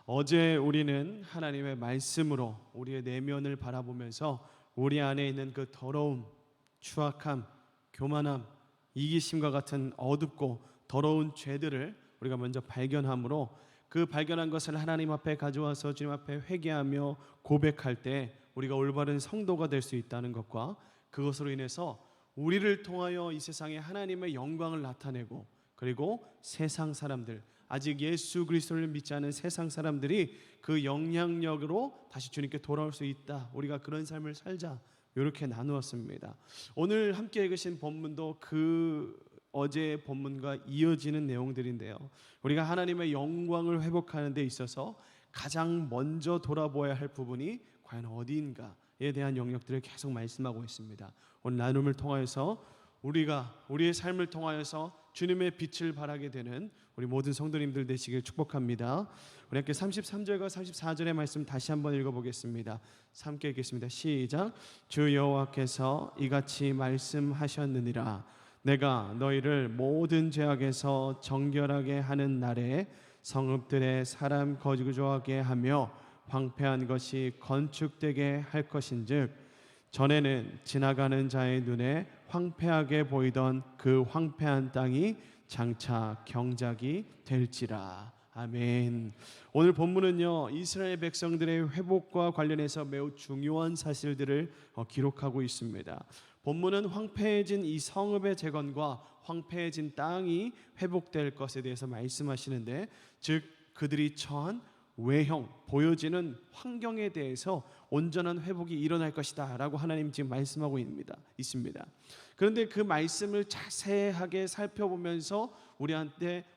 어제 우리는 하나님의 말씀으로 우리의 내면을 바라보면서 우리 안에 있는 그 더러움, 추악함, 교만함, 이기심과 같은 어둡고 더러운 죄들을 우리가 먼저 발견함으로 그 발견한 것을 하나님 앞에 가져와서 주님 앞에 회개하며 고백할 때 우리가 올바른 성도가 될 수 있다는 것과, 그것으로 인해서 우리를 통하여 이 세상에 하나님의 영광을 나타내고, 그리고 세상 사람들, 아직 예수 그리스도를 믿지 않은 세상 사람들이 그 영향력으로 다시 주님께 돌아올 수 있다, 우리가 그런 삶을 살자, 이렇게 나누었습니다. 오늘 함께 읽으신 본문도 그 어제의 본문과 이어지는 내용들인데요, 우리가 하나님의 영광을 회복하는 데 있어서 가장 먼저 돌아보아야 할 부분이 과연 어디인가에 대한 영역들을 계속 말씀하고 있습니다. 오늘 나눔을 통하여서 우리의 삶을 통하여서 주님의 빛을 발하게 되는 우리 모든 성도님들 되시길 축복합니다. 우리 함께 33절과 34절의 말씀 다시 한번 읽어보겠습니다. 함께 읽겠습니다. 시작. 주 여호와께서 이같이 말씀하셨느니라. 내가 너희를 모든 죄악에서 정결하게 하는 날에 성읍들의 사람 거주하게 하며 황폐한 것이 건축되게 할 것인즉, 전에는 지나가는 자의 눈에 황폐하게 보이던 그 황폐한 땅이 장차 경작이 될지라. 아멘. 오늘 본문은요, 이스라엘 백성들의 회복과 관련해서 매우 중요한 사실들을 기록하고 있습니다. 본문은 황폐해진 이 성읍의 재건과 황폐해진 땅이 회복될 것에 대해서 말씀하시는데, 즉 그들이 처한 외형, 보여지는 환경에 대해서 온전한 회복이 일어날 것이다 라고 하나님 지금 말씀하고 있습니다. 그런데 그 말씀을 자세하게 살펴보면서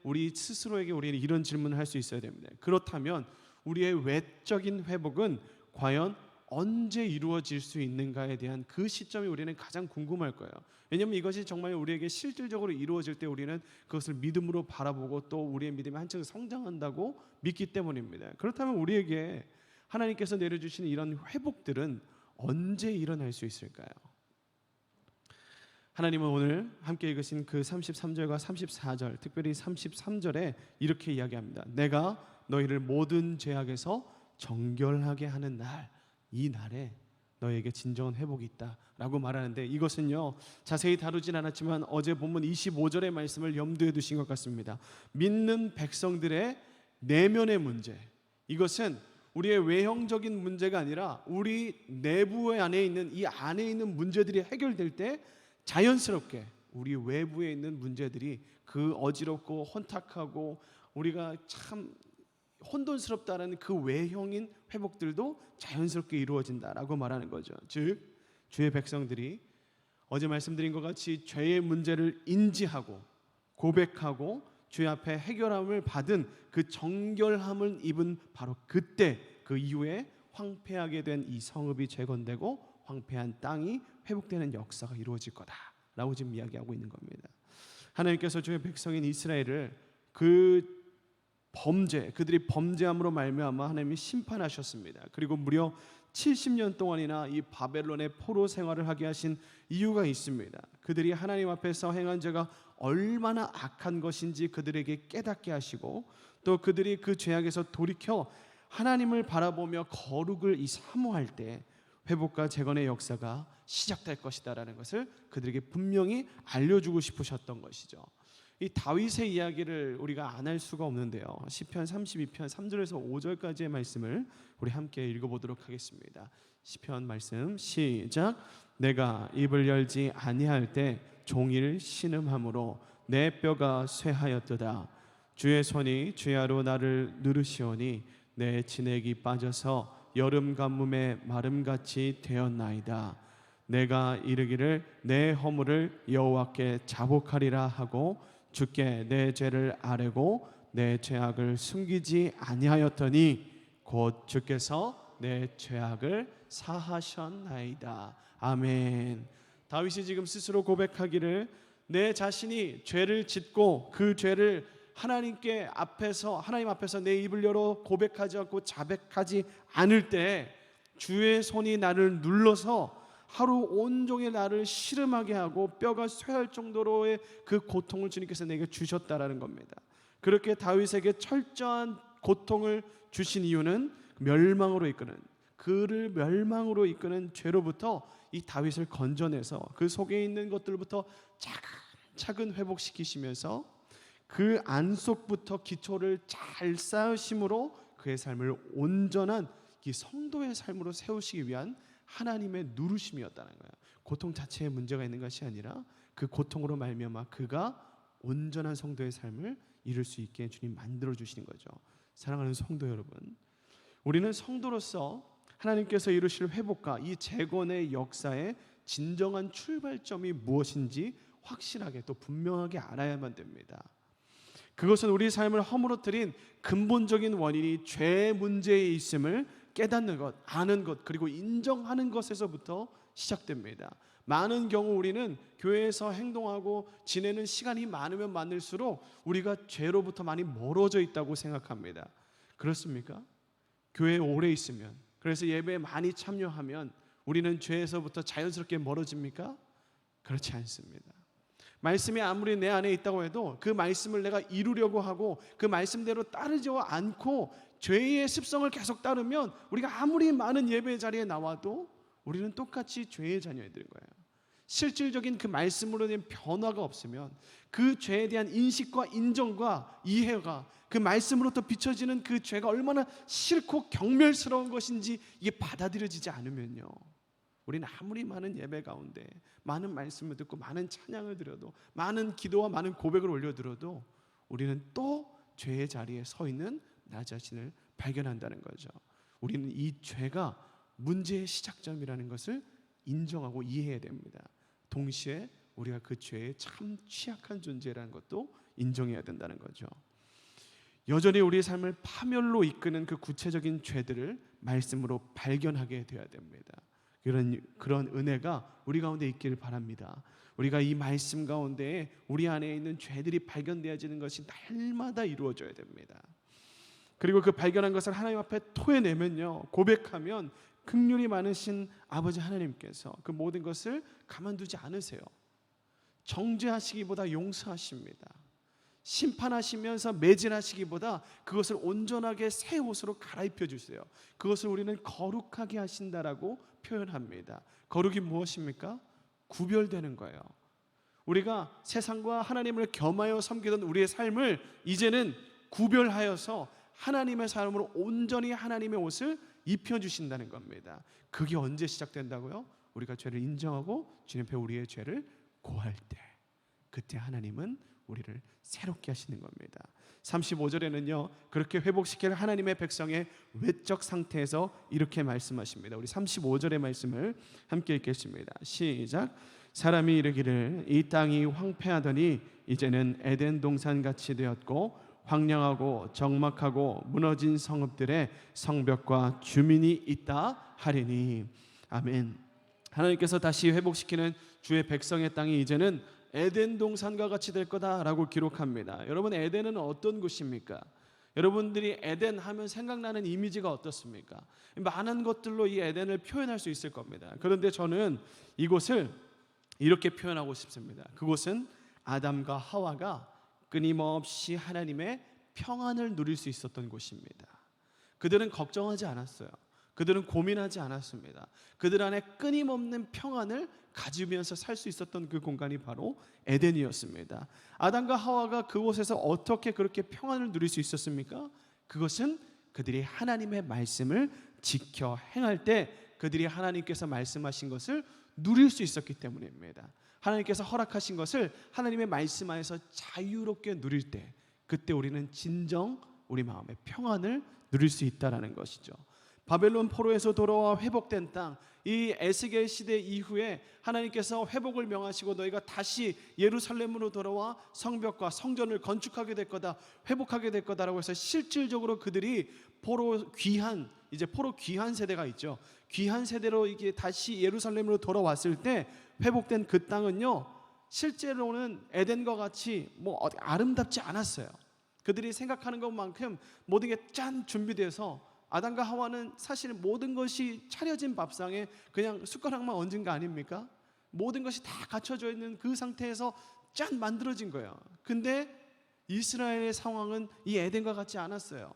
우리 스스로에게 우리는 이런 질문을 할 수 있어야 됩니다. 그렇다면 우리의 외적인 회복은 과연 언제 이루어질 수 있는가에 대한 그 시점이 우리는 가장 궁금할 거예요. 왜냐하면 이것이 정말 우리에게 실질적으로 이루어질 때 우리는 그것을 믿음으로 바라보고 또 우리의 믿음이 한층 성장한다고 믿기 때문입니다. 그렇다면 우리에게 하나님께서 내려주시는 이런 회복들은 언제 일어날 수 있을까요? 하나님은 오늘 함께 읽으신 그 33절과 34절, 특별히 33절에 이렇게 이야기합니다. 내가 너희를 모든 죄악에서 정결하게 하는 날, 이 날에 너에게 진정한 회복이 있다 라고 말하는데, 이것은요 자세히 다루진 않았지만 어제 본문 25절의 말씀을 염두에 두신 것 같습니다. 믿는 백성들의 내면의 문제, 이것은 우리의 외형적인 문제가 아니라 우리 내부의 안에 있는 이 안에 있는 문제들이 해결될 때 자연스럽게 우리 외부에 있는 문제들이, 그 어지럽고 혼탁하고 우리가 참 혼돈스럽다는 그 외형인 회복들도 자연스럽게 이루어진다라고 말하는 거죠. 즉 주의 백성들이 어제 말씀드린 것 같이 죄의 문제를 인지하고 고백하고 주의 앞에 해결함을 받은 그 정결함을 입은 바로 그때, 그 이후에 황폐하게 된 이 성읍이 재건되고 황폐한 땅이 회복되는 역사가 이루어질 거다라고 지금 이야기하고 있는 겁니다. 하나님께서 주의 백성인 이스라엘을 그들이 범죄함으로 말미암아 하나님이 심판하셨습니다. 그리고 무려 70년 동안이나 이 바벨론의 포로 생활을 하게 하신 이유가 있습니다. 그들이 하나님 앞에서 행한 죄가 얼마나 악한 것인지 그들에게 깨닫게 하시고, 또 그들이 그 죄악에서 돌이켜 하나님을 바라보며 거룩을 사모할 때 회복과 재건의 역사가 시작될 것이다라는 것을 그들에게 분명히 알려주고 싶으셨던 것이죠. 이 다윗의 이야기를 우리가 안 할 수가 없는데요, 시편 32편 3절에서 5절까지의 말씀을 우리 함께 읽어보도록 하겠습니다. 시편 말씀 시작. 내가 입을 열지 아니할 때 종일 신음함으로 내 뼈가 쇠하였도다. 주의 손이 주야로 나를 누르시오니 내 진액이 빠져서 여름 가뭄의 마름같이 되었나이다. 내가 이르기를 내 허물을 여호와께 자복하리라 하고 주께 내 죄를 아뢰고 내 죄악을 숨기지 아니하였더니 곧 주께서 내 죄악을 사하셨나이다. 아멘. 다윗이 지금 스스로 고백하기를, 내 자신이 죄를 짓고 그 죄를 하나님 앞에서 내 입을 열어 고백하지 않고 자백하지 않을 때 주의 손이 나를 눌러서 하루 온종일 나를 시름하게 하고 뼈가 쇠할 정도로의 그 고통을 주님께서 내게 주셨다라는 겁니다. 그렇게 다윗에게 철저한 고통을 주신 이유는 멸망으로 이끄는, 그를 멸망으로 이끄는 죄로부터 이 다윗을 건져내서 그 속에 있는 것들부터 차근차근 회복시키시면서 그 안속부터 기초를 잘 쌓으심으로 그의 삶을 온전한 이 성도의 삶으로 세우시기 위한 하나님의 누르심이었다는 거예요. 고통 자체에 문제가 있는 것이 아니라 그 고통으로 말미암아 그가 온전한 성도의 삶을 이룰 수 있게 주님 만들어 주시는 거죠. 사랑하는 성도 여러분, 우리는 성도로서 하나님께서 이루실 회복과 이 재건의 역사의 진정한 출발점이 무엇인지 확실하게 또 분명하게 알아야만 됩니다. 그것은 우리 삶을 허물어뜨린 근본적인 원인이 죄 문제에 있음을 깨닫는 것, 아는 것, 그리고 인정하는 것에서부터 시작됩니다. 많은 경우 우리는 교회에서 행동하고 지내는 시간이 많으면 많을수록 우리가 죄로부터 많이 멀어져 있다고 생각합니다. 그렇습니까? 교회에 오래 있으면, 그래서 예배에 많이 참여하면 우리는 죄에서부터 자연스럽게 멀어집니까? 그렇지 않습니다. 말씀이 아무리 내 안에 있다고 해도 그 말씀을 내가 이루려고 하고 그 말씀대로 따르지 않고 죄의 습성을 계속 따르면 우리가 아무리 많은 예배 자리에 나와도 우리는 똑같이 죄의 자녀들인 거예요. 실질적인 그 말씀으로 된 변화가 없으면, 그 죄에 대한 인식과 인정과 이해가 그 말씀으로부터 비춰지는 그 죄가 얼마나 싫고 경멸스러운 것인지 이게 받아들여지지 않으면요, 우리는 아무리 많은 예배 가운데 많은 말씀을 듣고 많은 찬양을 드려도, 많은 기도와 많은 고백을 올려드려도 우리는 또 죄의 자리에 서 있는 나 자신을 발견한다는 거죠. 우리는 이 죄가 문제의 시작점이라는 것을 인정하고 이해해야 됩니다. 동시에 우리가 그 죄에 참 취약한 존재라는 것도 인정해야 된다는 거죠. 여전히 우리의 삶을 파멸로 이끄는 그 구체적인 죄들을 말씀으로 발견하게 되어야 됩니다. 그런 은혜가 우리 가운데 있기를 바랍니다. 우리가 이 말씀 가운데 우리 안에 있는 죄들이 발견되어지는 것이 날마다 이루어져야 됩니다. 그리고 그 발견한 것을 하나님 앞에 토해내면요, 고백하면 긍휼이 많으신 아버지 하나님께서 그 모든 것을 가만두지 않으세요. 정죄하시기보다 용서하십니다. 심판하시면서 매질하시기보다 그것을 온전하게 새 옷으로 갈아입혀 주세요. 그것을 우리는 거룩하게 하신다라고 표현합니다. 거룩이 무엇입니까? 구별되는 거예요. 우리가 세상과 하나님을 겸하여 섬기던 우리의 삶을 이제는 구별하여서 하나님의 사람으로 온전히 하나님의 옷을 입혀주신다는 겁니다. 그게 언제 시작된다고요? 우리가 죄를 인정하고 주님 앞에 우리의 죄를 고할 때, 그때 하나님은 우리를 새롭게 하시는 겁니다. 35절에는요, 그렇게 회복시킬 하나님의 백성의 외적 상태에서 이렇게 말씀하십니다. 우리 35절의 말씀을 함께 읽겠습니다. 시작. 사람이 이르기를 이 땅이 황폐하더니 이제는 에덴 동산같이 되었고 황량하고 적막하고 무너진 성읍들의 성벽과 주민이 있다 하리니. 아멘. 하나님께서 다시 회복시키는 주의 백성의 땅이 이제는 에덴 동산과 같이 될 거다라고 기록합니다. 여러분, 에덴은 어떤 곳입니까? 여러분들이 에덴 하면 생각나는 이미지가 어떻습니까? 많은 것들로 이 에덴을 표현할 수 있을 겁니다. 그런데 저는 이곳을 이렇게 표현하고 싶습니다. 그곳은 아담과 하와가 끊임없이 하나님의 평안을 누릴 수 있었던 곳입니다. 그들은 걱정하지 않았어요. 그들은 고민하지 않았습니다. 그들 안에 끊임없는 평안을 가지면서 살 수 있었던 그 공간이 바로 에덴이었습니다. 아담과 하와가 그곳에서 어떻게 그렇게 평안을 누릴 수 있었습니까? 그것은 그들이 하나님의 말씀을 지켜 행할 때 그들이 하나님께서 말씀하신 것을 누릴 수 있었기 때문입니다. 하나님께서 허락하신 것을 하나님의 말씀 안에서 자유롭게 누릴 때, 그때 우리는 진정 우리 마음의 평안을 누릴 수 있다는 것이죠. 바벨론 포로에서 돌아와 회복된 땅, 이 에스겔 시대 이후에 하나님께서 회복을 명하시고 너희가 다시 예루살렘으로 돌아와 성벽과 성전을 건축하게 될 거다, 회복하게 될 거다라고 해서 실질적으로 그들이 포로 귀한 세대가 있죠. 귀한 세대로 이게 다시 예루살렘으로 돌아왔을 때 회복된 그 땅은요, 실제로는 에덴과 같이 아름답지 않았어요. 그들이 생각하는 것만큼 모든 게 짠 준비돼서, 아담과 하와는 사실 모든 것이 차려진 밥상에 그냥 숟가락만 얹은 거 아닙니까? 모든 것이 다 갖춰져 있는 그 상태에서 짠 만들어진 거예요. 근데 이스라엘의 상황은 이 에덴과 같지 않았어요.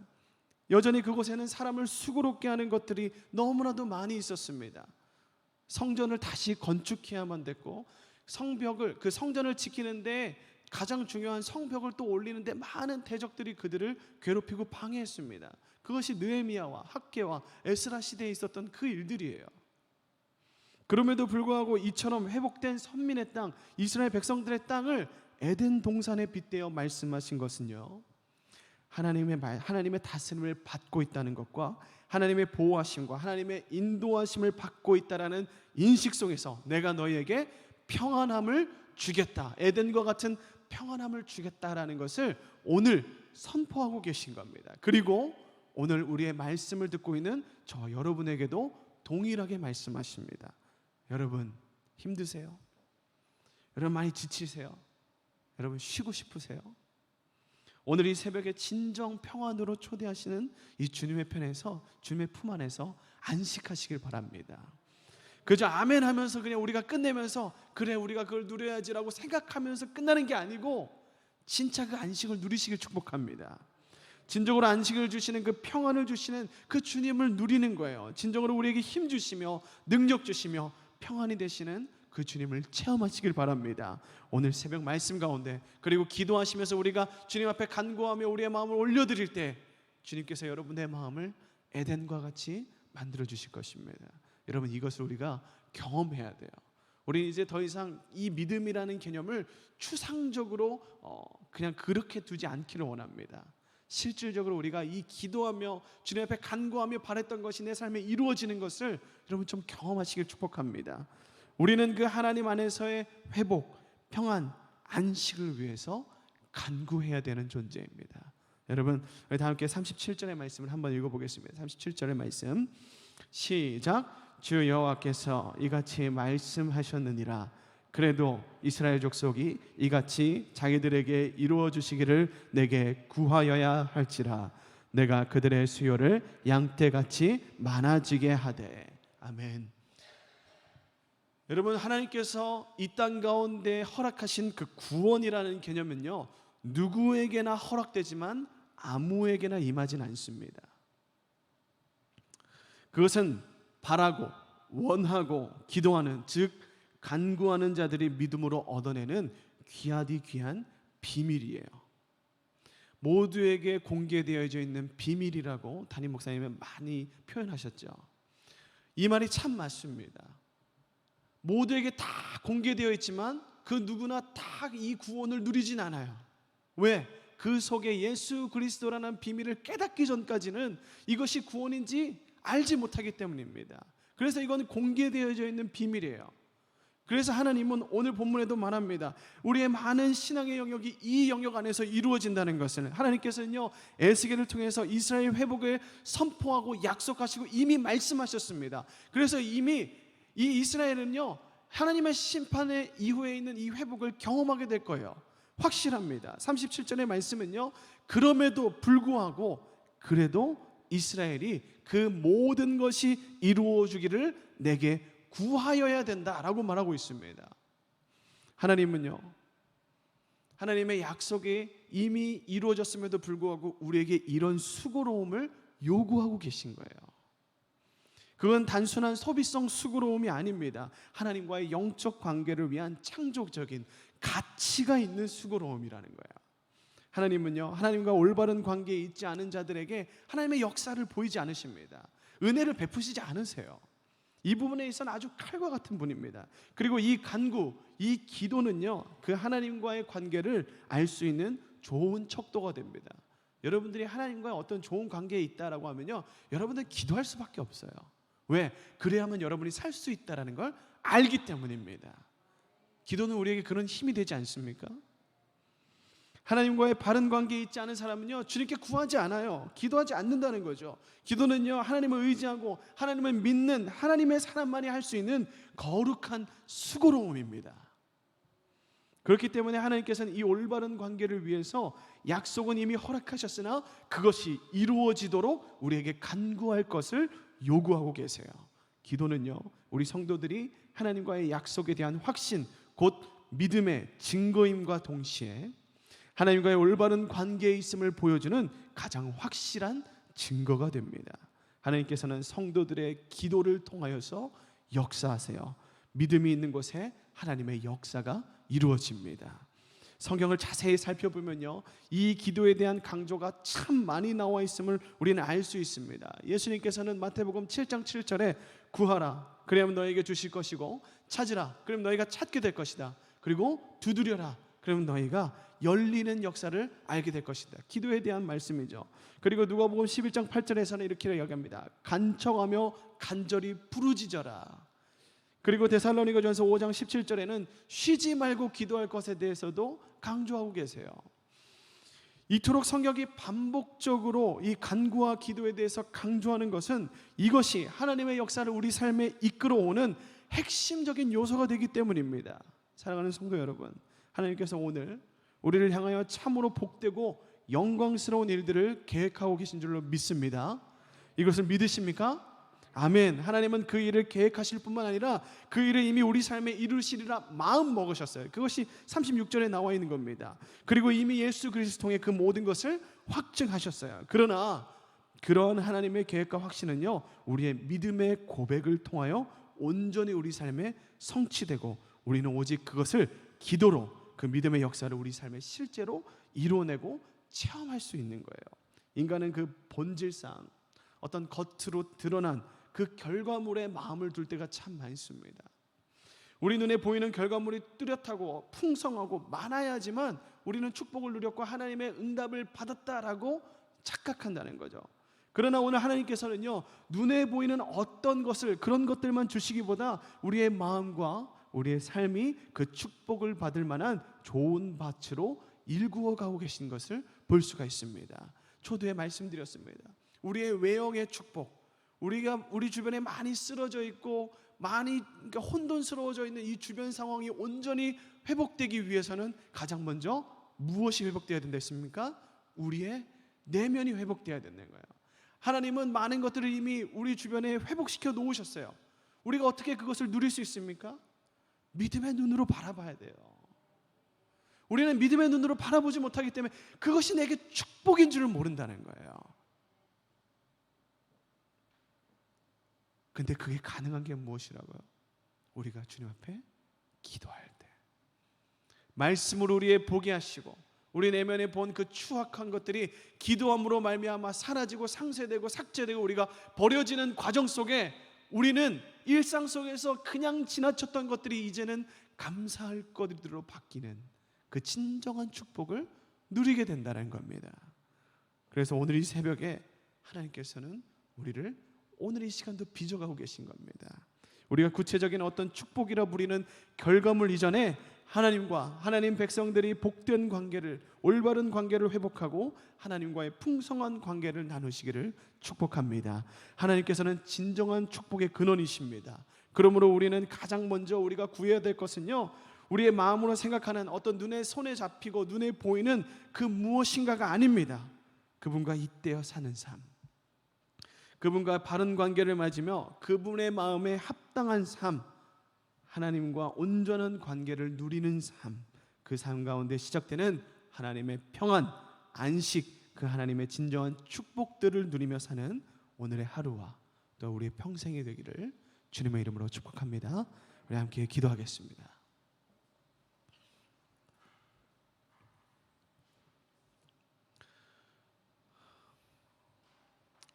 여전히 그곳에는 사람을 수고롭게 하는 것들이 너무나도 많이 있었습니다. 성전을 다시 건축해야만 됐고, 성벽을, 그 성전을 지키는데 가장 중요한 성벽을 또 올리는데 많은 대적들이 그들을 괴롭히고 방해했습니다. 그것이 느헤미야와 학개와 에스라 시대에 있었던 그 일들이에요. 그럼에도 불구하고 이처럼 회복된 선민의 땅, 이스라엘 백성들의 땅을 에덴 동산에 빗대어 말씀하신 것은요, 하나님의 다스림을 받고 있다는 것과 하나님의 보호하심과 하나님의 인도하심을 받고 있다라는 인식 속에서 내가 너희에게 평안함을 주겠다, 에덴과 같은 평안함을 주겠다라는 것을 오늘 선포하고 계신 겁니다. 그리고 오늘 우리의 말씀을 듣고 있는 저 여러분에게도 동일하게 말씀하십니다. 여러분 힘드세요? 여러분 많이 지치세요? 여러분 쉬고 싶으세요? 오늘 이 새벽에 진정 평안으로 초대하시는 이 주님의 편에서, 주님의 품 안에서 안식하시길 바랍니다. 그저 아멘 하면서 그냥 우리가 끝내면서 그래 우리가 그걸 누려야지라고 생각하면서 끝나는 게 아니고 진짜 그 안식을 누리시길 축복합니다. 진정으로 안식을 주시는, 그 평안을 주시는 그 주님을 누리는 거예요. 진정으로 우리에게 힘 주시며 능력 주시며 평안이 되시는 그 주님을 체험하시길 바랍니다. 오늘 새벽 말씀 가운데, 그리고 기도하시면서 우리가 주님 앞에 간구하며 우리의 마음을 올려드릴 때 주님께서 여러분의 마음을 에덴과 같이 만들어 주실 것입니다. 여러분 이것을 우리가 경험해야 돼요. 우리는 이제 더 이상 이 믿음이라는 개념을 추상적으로 그냥 그렇게 두지 않기를 원합니다. 실질적으로 우리가 이 기도하며 주님 앞에 간구하며 바랬던 것이 내 삶에 이루어지는 것을 여러분 좀 경험하시길 축복합니다. 우리는 그 하나님 안에서의 회복, 평안, 안식을 위해서 간구해야 되는 존재입니다. 여러분 우리 다 함께 37절의 말씀을 한번 읽어보겠습니다. 37절의 말씀 시작. 주 여호와께서 이같이 말씀하셨느니라. 그래도 이스라엘 족속이 이같이 자기들에게 이루어 주시기를 내게 구하여야 할지라. 내가 그들의 수요를 양떼같이 많아지게 하되. 아멘. 여러분 하나님께서 이 땅 가운데 허락하신 그 구원이라는 개념은요, 누구에게나 허락되지만 아무에게나 임하진 않습니다. 그것은 바라고 원하고 기도하는, 즉 간구하는 자들이 믿음으로 얻어내는 귀하디 귀한 비밀이에요. 모두에게 공개되어져 있는 비밀이라고 담임 목사님은 많이 표현하셨죠. 이 말이 참 맞습니다. 모두에게 다 공개되어 있지만 그 누구나 다 이 구원을 누리진 않아요. 왜? 그 속에 예수 그리스도라는 비밀을 깨닫기 전까지는 이것이 구원인지 알지 못하기 때문입니다. 그래서 이건 공개되어져 있는 비밀이에요. 그래서 하나님은 오늘 본문에도 말합니다. 우리의 많은 신앙의 영역이 이 영역 안에서 이루어진다는 것을 하나님께서는요, 에스겔을 통해서 이스라엘 회복을 선포하고 약속하시고 이미 말씀하셨습니다. 그래서 이미 이 이스라엘은요, 하나님의 심판의 이후에 있는 이 회복을 경험하게 될 거예요. 확실합니다. 37절의 말씀은요, 그럼에도 불구하고 그래도 이스라엘이 그 모든 것이 이루어지기를 내게 구하여야 된다라고 말하고 있습니다. 하나님은요, 하나님의 약속이 이미 이루어졌음에도 불구하고 우리에게 이런 수고로움을 요구하고 계신 거예요. 그건 단순한 소비성 수고로움이 아닙니다. 하나님과의 영적 관계를 위한 창조적인 가치가 있는 수고로움이라는 거예요. 하나님은요, 하나님과 올바른 관계에 있지 않은 자들에게 하나님의 역사를 보이지 않으십니다. 은혜를 베푸시지 않으세요. 이 부분에 있어서는 아주 칼과 같은 분입니다. 그리고 이 간구, 이 기도는요, 그 하나님과의 관계를 알 수 있는 좋은 척도가 됩니다. 여러분들이 하나님과의 어떤 좋은 관계에 있다라고 하면요, 여러분들 기도할 수밖에 없어요. 왜? 그래야만 여러분이 살 수 있다라는 걸 알기 때문입니다. 기도는 우리에게 그런 힘이 되지 않습니까? 하나님과의 바른 관계에 있지 않은 사람은요, 주님께 구하지 않아요. 기도하지 않는다는 거죠. 기도는요, 하나님을 의지하고 하나님을 믿는 하나님의 사람만이 할 수 있는 거룩한 수고로움입니다. 그렇기 때문에 하나님께서는 이 올바른 관계를 위해서 약속은 이미 허락하셨으나 그것이 이루어지도록 우리에게 간구할 것을 요구하고 계세요. 기도는요, 우리 성도들이 하나님과의 약속에 대한 확신, 곧 믿음의 증거임과 동시에 하나님과의 올바른 관계에 있음을 보여주는 가장 확실한 증거가 됩니다. 하나님께서는 성도들의 기도를 통하여서 역사하세요. 믿음이 있는 곳에 하나님의 역사가 이루어집니다. 성경을 자세히 살펴보면요, 이 기도에 대한 강조가 참 많이 나와 있음을 우리는 알 수 있습니다. 예수님께서는 마태복음 7장 7절에 구하라 그러면 너에게 주실 것이고, 찾으라 그러면 너희가 찾게 될 것이다, 그리고 두드려라 그러면 너희가 열리는 역사를 알게 될 것이다. 기도에 대한 말씀이죠. 그리고 누가복음 11장 8절에서는 이렇게 이야기합니다. 간청하며 간절히 부르짖어라. 그리고 데살로니가전서 5장 17절에는 쉬지 말고 기도할 것에 대해서도 강조하고 계세요. 이토록 성경이 반복적으로 이 간구와 기도에 대해서 강조하는 것은 이것이 하나님의 역사를 우리 삶에 이끌어오는 핵심적인 요소가 되기 때문입니다. 사랑하는 성도 여러분, 하나님께서 오늘 우리를 향하여 참으로 복되고 영광스러운 일들을 계획하고 계신 줄로 믿습니다. 이것을 믿으십니까? 아멘. 하나님은 그 일을 계획하실 뿐만 아니라 그 일을 이미 우리 삶에 이루시리라 마음 먹으셨어요. 그것이 36절에 나와 있는 겁니다. 그리고 이미 예수 그리스도 통해 그 모든 것을 확증하셨어요. 그러나 그러한 하나님의 계획과 확신은요, 우리의 믿음의 고백을 통하여 온전히 우리 삶에 성취되고, 우리는 오직 그것을 기도로 그 믿음의 역사를 우리 삶에 실제로 이뤄내고 체험할 수 있는 거예요. 인간은 그 본질상 어떤 겉으로 드러난 그 결과물에 마음을 둘 때가 참 많습니다. 우리 눈에 보이는 결과물이 뚜렷하고 풍성하고 많아야지만 우리는 축복을 누렸고 하나님의 응답을 받았다라고 착각한다는 거죠. 그러나 오늘 하나님께서는요, 눈에 보이는 어떤 것을, 그런 것들만 주시기보다 우리의 마음과 우리의 삶이 그 축복을 받을 만한 좋은 밭으로 일구어 가고 계신 것을 볼 수가 있습니다. 초두에 말씀드렸습니다. 우리의 외형의 축복, 우리 주변에 많이 쓰러져 있고 많이 혼돈스러워져 있는 이 주변 상황이 온전히 회복되기 위해서는 가장 먼저 무엇이 회복되어야 된다 했습니까? 우리의 내면이 회복되어야 되는 거예요. 하나님은 많은 것들을 이미 우리 주변에 회복시켜 놓으셨어요. 우리가 어떻게 그것을 누릴 수 있습니까? 믿음의 눈으로 바라봐야 돼요. 우리는 믿음의 눈으로 바라보지 못하기 때문에 그것이 내게 축복인 줄을 모른다는 거예요. 근데 그게 가능한 게 무엇이라고요? 우리가 주님 앞에 기도할 때, 말씀으로 우리의 보게 하시고 우리 내면에 본 그 추악한 것들이 기도함으로 말미암아 사라지고 상쇄되고 삭제되고 우리가 버려지는 과정 속에 우리는 일상 속에서 그냥 지나쳤던 것들이 이제는 감사할 것들로 바뀌는 그 진정한 축복을 누리게 된다는 겁니다. 그래서 오늘 이 새벽에 하나님께서는 우리를 오늘 이 시간도 빚어가고 계신 겁니다. 우리가 구체적인 어떤 축복이라 부리는 결과물 이전에 하나님과 하나님 백성들이 복된 관계를, 올바른 관계를 회복하고 하나님과의 풍성한 관계를 나누시기를 축복합니다. 하나님께서는 진정한 축복의 근원이십니다. 그러므로 우리는 가장 먼저 우리가 구해야 될 것은요, 우리의 마음으로 생각하는 어떤 눈에 손에 잡히고 눈에 보이는 그 무엇인가가 아닙니다. 그분과 잇대어 사는 삶, 그분과 바른 관계를 맺으며 그분의 마음에 합당한 삶, 하나님과 온전한 관계를 누리는 삶, 그 삶 가운데 시작되는 하나님의 평안, 안식, 그 하나님의 진정한 축복들을 누리며 사는 오늘의 하루와 또 우리의 평생이 되기를 주님의 이름으로 축복합니다. 우리 함께 기도하겠습니다.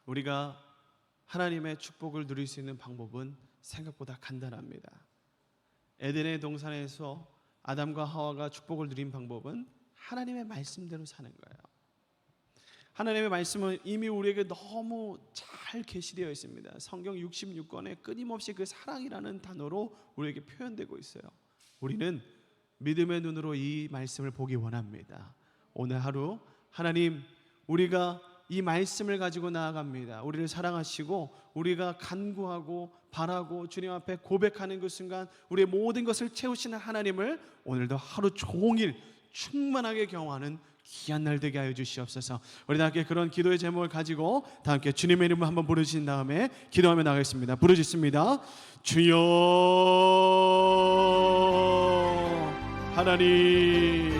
우리가 하나님의 축복을 누릴 수 있는 방법은 생각보다 간단합니다. 에덴의 동산에서 아담과 하와가 축복을 누린 방법은 하나님의 말씀대로 사는 거예요. 하나님의 말씀은 이미 우리에게 너무 잘 계시되어 있습니다. 성경 66권에 끊임없이 그 사랑이라는 단어로 우리에게 표현되고 있어요. 우리는 믿음의 눈으로 이 말씀을 보기 원합니다. 오늘 하루 하나님, 우리가 이 말씀을 가지고 나아갑니다. 우리를 사랑하시고 우리가 간구하고 바라고 주님 앞에 고백하는 그 순간 우리의 모든 것을 채우시는 하나님을 오늘도 하루 종일 충만하게 경험하는 귀한 날 되게 하여 주시옵소서. 우리 다 함께 그런 기도의 제목을 가지고 다 함께 주님의 이름을 한번 부르신 다음에 기도하며 나가겠습니다. 부르짖습니다. 주여 하나님,